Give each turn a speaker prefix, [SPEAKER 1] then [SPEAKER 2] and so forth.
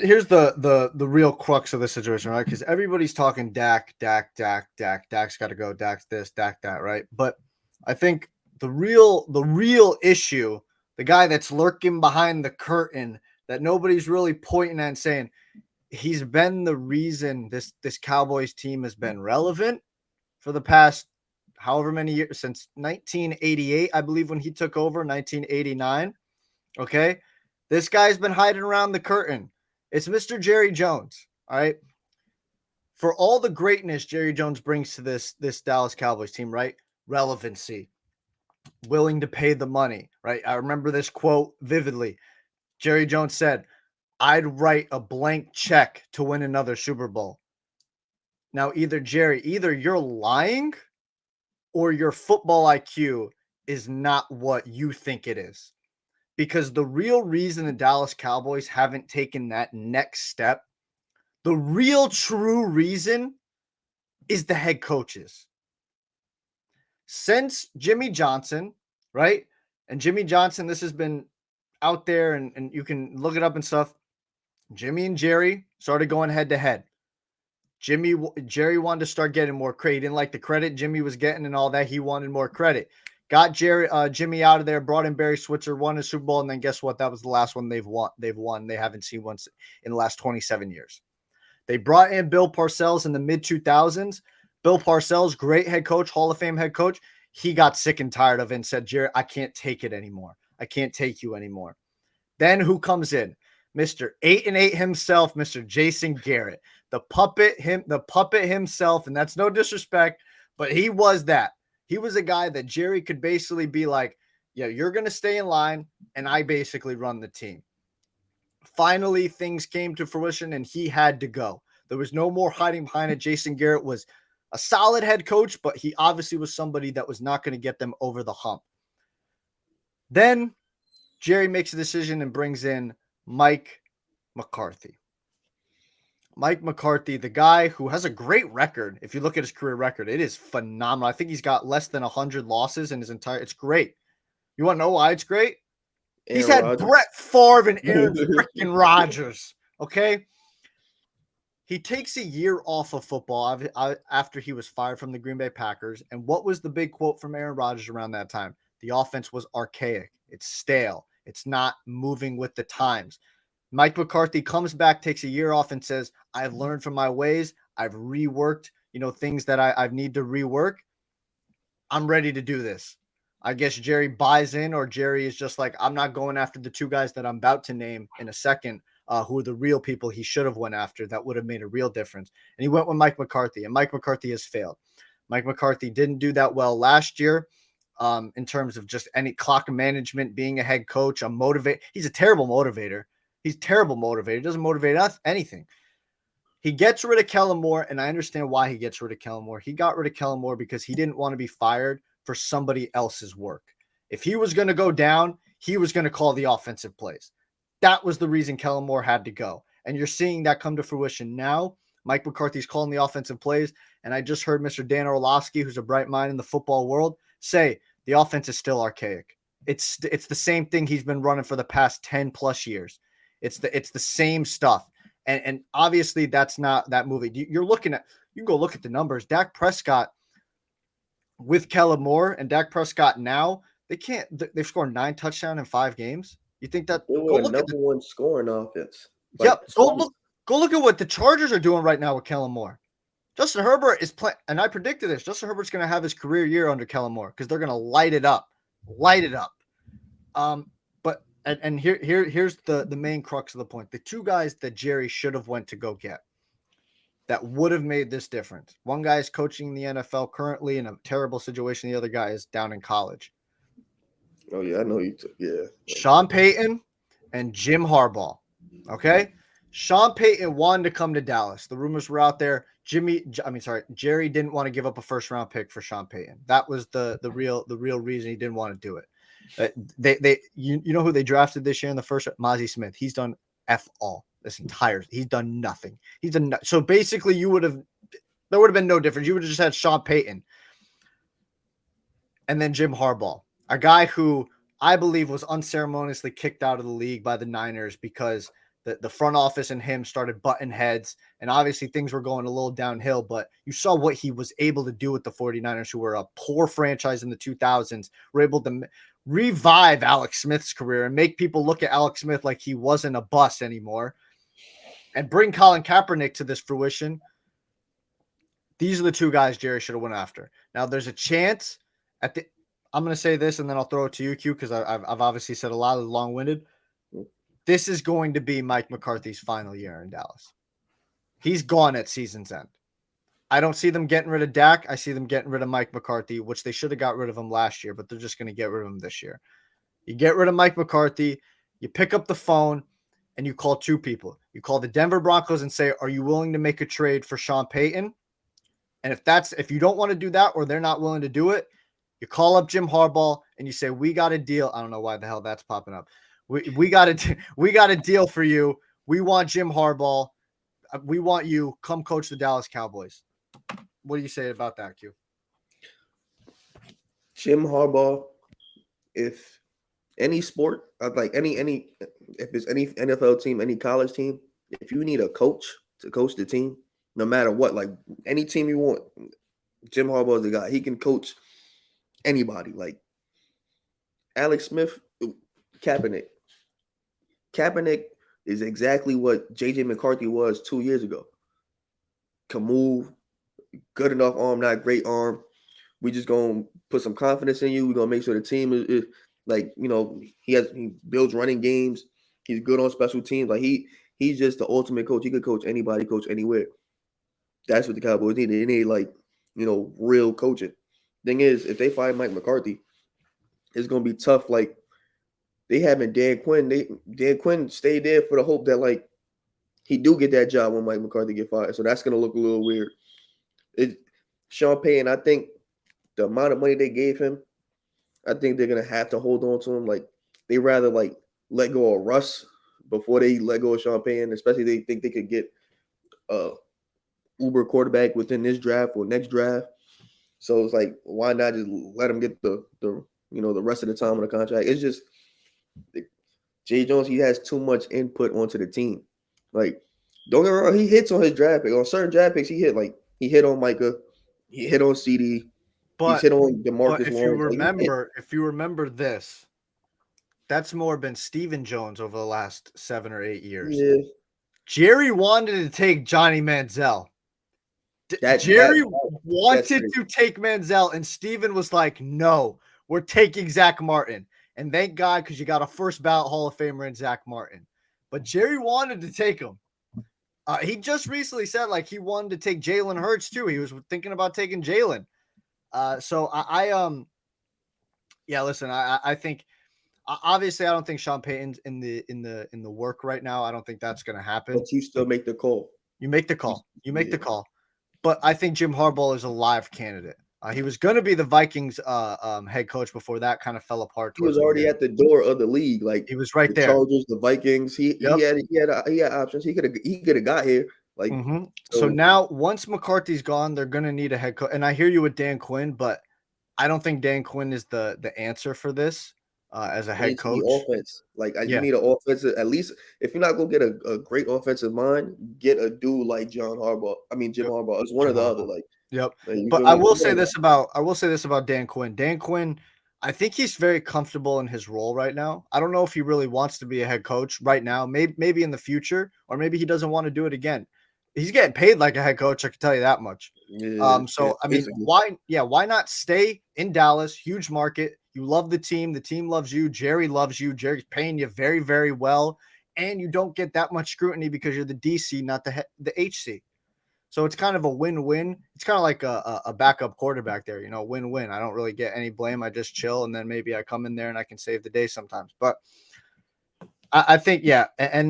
[SPEAKER 1] here's the real crux of the situation, right? Because everybody's talking Dak, Dak, Dak, Dak. Dak's got to go. Dak's this, Dak that, right? But I think the real issue, the guy that's lurking behind the curtain that nobody's really pointing at and saying he's been the reason this Cowboys team has been relevant for the past however many years, since 1988, I believe, when he took over, 1989. Okay. This guy's been hiding around the curtain. It's Mr. Jerry Jones. All right. For all the greatness Jerry Jones brings to this Dallas Cowboys team, right? Relevancy, willing to pay the money, right? I remember this quote vividly. Jerry Jones said, I'd write a blank check to win another Super Bowl. Now, either you're lying or your football IQ is not what you think it is. Because the real reason the Dallas Cowboys haven't taken that next step, the real true reason is the head coaches. Since Jimmy Johnson, right? And Jimmy Johnson, this has been out there and you can look it up and stuff. Jimmy and Jerry started going head to head. Jerry wanted to start getting more credit. He didn't like the credit Jimmy was getting and all that. He wanted more credit. Got Jimmy out of there, brought in Barry Switzer, won a Super Bowl, and then guess what? That was the last one they've won. They haven't seen one in the last 27 years. They brought in Bill Parcells in the mid 2000s. Bill Parcells, great head coach, Hall of Fame head coach. He got sick and tired of it and said, Jerry, I can't take it anymore. I can't take you anymore. Then who comes in? Mr. 8-8 himself, Mr. Jason Garrett, the puppet himself, and that's no disrespect, but he was that. He was a guy that Jerry could basically be like, yeah, you're going to stay in line, and I basically run the team. Finally, things came to fruition, and he had to go. There was no more hiding behind it. Jason Garrett was a solid head coach, but he obviously was somebody that was not going to get them over the hump. Then Jerry makes a decision and brings in Mike McCarthy. Mike McCarthy, the guy who has a great record. If you look at his career record, it is phenomenal. I think he's got less than 100 losses in his entire. It's great. You want to know why it's great? He's
[SPEAKER 2] Aaron
[SPEAKER 1] had
[SPEAKER 2] Rodgers.
[SPEAKER 1] Brett Favre and Aaron freaking Rodgers. Okay. He takes a year off of football after he was fired from the Green Bay Packers. And what was the big quote from Aaron Rodgers around that time? The offense was archaic. It's stale. It's not moving with the times. Mike McCarthy comes back, takes a year off, and says, I've learned from my ways. I've reworked, things that I need to rework. I'm ready to do this. I guess Jerry buys in, or Jerry is just like, I'm not going after the two guys that I'm about to name in a second, who are the real people he should have went after that would have made a real difference. And he went with Mike McCarthy, and Mike McCarthy has failed. Mike McCarthy didn't do that well last year. In terms of just any clock management, being a head coach, he's a terrible motivator. He's terrible motivator. He doesn't motivate us anything. He gets rid of Kellen Moore, and I understand why he gets rid of Kellen Moore. He got rid of Kellen Moore because he didn't want to be fired for somebody else's work. If he was going to go down, he was going to call the offensive plays. That was the reason Kellen Moore had to go. And you're seeing that come to fruition now. Mike McCarthy's calling the offensive plays, and I just heard Mr. Dan Orlovsky, who's a bright mind in the football world, say the offense is still archaic. It's the same thing he's been running for the past 10 plus years. It's the same stuff. And obviously that's not that movie. You can go look at the numbers. Dak Prescott with Kellen Moore and Dak Prescott now, they've scored 9 touchdowns in 5 games. You think that
[SPEAKER 2] They were number one scoring offense.
[SPEAKER 1] Yep. Go look at what the Chargers are doing right now with Kellen Moore. Justin Herbert is playing, and I predicted this. Justin Herbert's going to have his career year under Kellen Moore because they're going to light it up. But here's the main crux of the point. The two guys that Jerry should have went to go get that would have made this difference. One guy is coaching the NFL currently in a terrible situation. The other guy is down in college.
[SPEAKER 2] Oh yeah, I know you took. Yeah.
[SPEAKER 1] Sean Payton and Jim Harbaugh. Okay. Sean Payton wanted to come to Dallas. The rumors were out there. Jerry didn't want to give up a first round pick for Sean Payton. That was the real reason he didn't want to do it. You know who they drafted this year in the first? Mozzie Smith. He's done F all he's done nothing. So basically there would have been no difference. You would have just had Sean Payton and then Jim Harbaugh, a guy who I believe was unceremoniously kicked out of the league by the Niners because the front office and him started butting heads, and obviously things were going a little downhill, but you saw what he was able to do with the 49ers, who were a poor franchise in the 2000s, were able to revive Alex Smith's career and make people look at Alex Smith like he wasn't a bust anymore, and bring Colin Kaepernick to this fruition. These are the two guys Jerry should have went after. Now, there's a chance I'm going to say this, and then I'll throw it to you, Q, because I've obviously said a lot of long-winded. This is going to be Mike McCarthy's final year in Dallas. He's gone at season's end. I don't see them getting rid of Dak. I see them getting rid of Mike McCarthy, which they should have got rid of him last year, but they're just going to get rid of him this year. You get rid of Mike McCarthy, you pick up the phone, and you call two people. You call the Denver Broncos and say, are you willing to make a trade for Sean Payton? And if you don't want to do that, or they're not willing to do it, you call up Jim Harbaugh and you say, we got a deal. I don't know why the hell that's popping up. We got a deal for you. We want Jim Harbaugh. We want you. Come coach the Dallas Cowboys. What do you say about that, Q?
[SPEAKER 2] Jim Harbaugh, if any sport, like if it's any NFL team, any college team, if you need a coach to coach the team, no matter what, like any team you want, Jim Harbaugh is the guy. He can coach anybody. Like Alex Smith, Kaepernick. Kaepernick is exactly what J.J. McCarthy was 2 years ago. Can move, good enough arm, not great arm. We just gonna put some confidence in you. We're gonna make sure the team is like, he builds running games. He's good on special teams. Like he's just the ultimate coach. He could coach anybody, coach anywhere. That's what the Cowboys need. They need real coaching. Thing is, if they fire Mike McCarthy, it's gonna be tough. Like they having Dan Quinn. Dan Quinn stayed there for the hope that he do get that job when Mike McCarthy get fired. So that's gonna look a little weird. Sean Payton, I think the amount of money they gave him, I think they're gonna have to hold on to him. Like they rather let go of Russ before they let go of Sean Payton, especially they think they could get Uber quarterback within this draft or next draft. So it's like, why not just let him get the rest of the time on the contract? It's just Jay Jones, he has too much input onto the team. Like, don't get me wrong, he hits on his draft pick. On certain draft picks, he hit on Micah, he hit on CD, he's hit on DeMarcus Lawrence.
[SPEAKER 1] If you remember this, that's more been Stephen Jones over the last 7 or 8 years. Yeah. Jerry wanted to take Johnny Manziel. Jerry wanted to take Manziel, and Steven was like, no, we're taking Zach Martin. And thank God, because you got a first ballot Hall of Famer in Zach Martin. But Jerry wanted to take him. He just recently said he wanted to take Jalen Hurts too. He was thinking about taking Jalen. So listen, I think obviously I don't think Sean Payton's in the work right now. I don't think that's going to happen.
[SPEAKER 2] But you still make the call.
[SPEAKER 1] You make the call. The call. But I think Jim Harbaugh is a live candidate. He was going to be the Vikings head coach before that kind of fell apart.
[SPEAKER 2] He was already at the door of the league. Like
[SPEAKER 1] he was right there.
[SPEAKER 2] Chargers, the Vikings. He had options. He could have got here. Like
[SPEAKER 1] so now once McCarthy's gone, they're going to need a head coach. And I hear you with Dan Quinn, but I don't think Dan Quinn is the answer for this as a head coach.
[SPEAKER 2] Offense. You need an offensive. At least if you're not going to get a great offensive mind, get a dude like Jim Harbaugh. It's one or the other.
[SPEAKER 1] But I will say this about Dan Quinn. Dan Quinn, I think he's very comfortable in his role right now. I don't know if he really wants to be a head coach right now. Maybe in the future, or maybe he doesn't want to do it again. He's getting paid like a head coach. I can tell you that much. Why not stay in Dallas? Huge market. You love the team. The team loves you. Jerry loves you. Jerry's paying you very, very well, and you don't get that much scrutiny because you're the DC, not the HC. So it's kind of a win-win. It's kind of like a backup quarterback there, win-win. I don't really get any blame. I just chill, and then maybe I come in there and I can save the day sometimes. But I think, and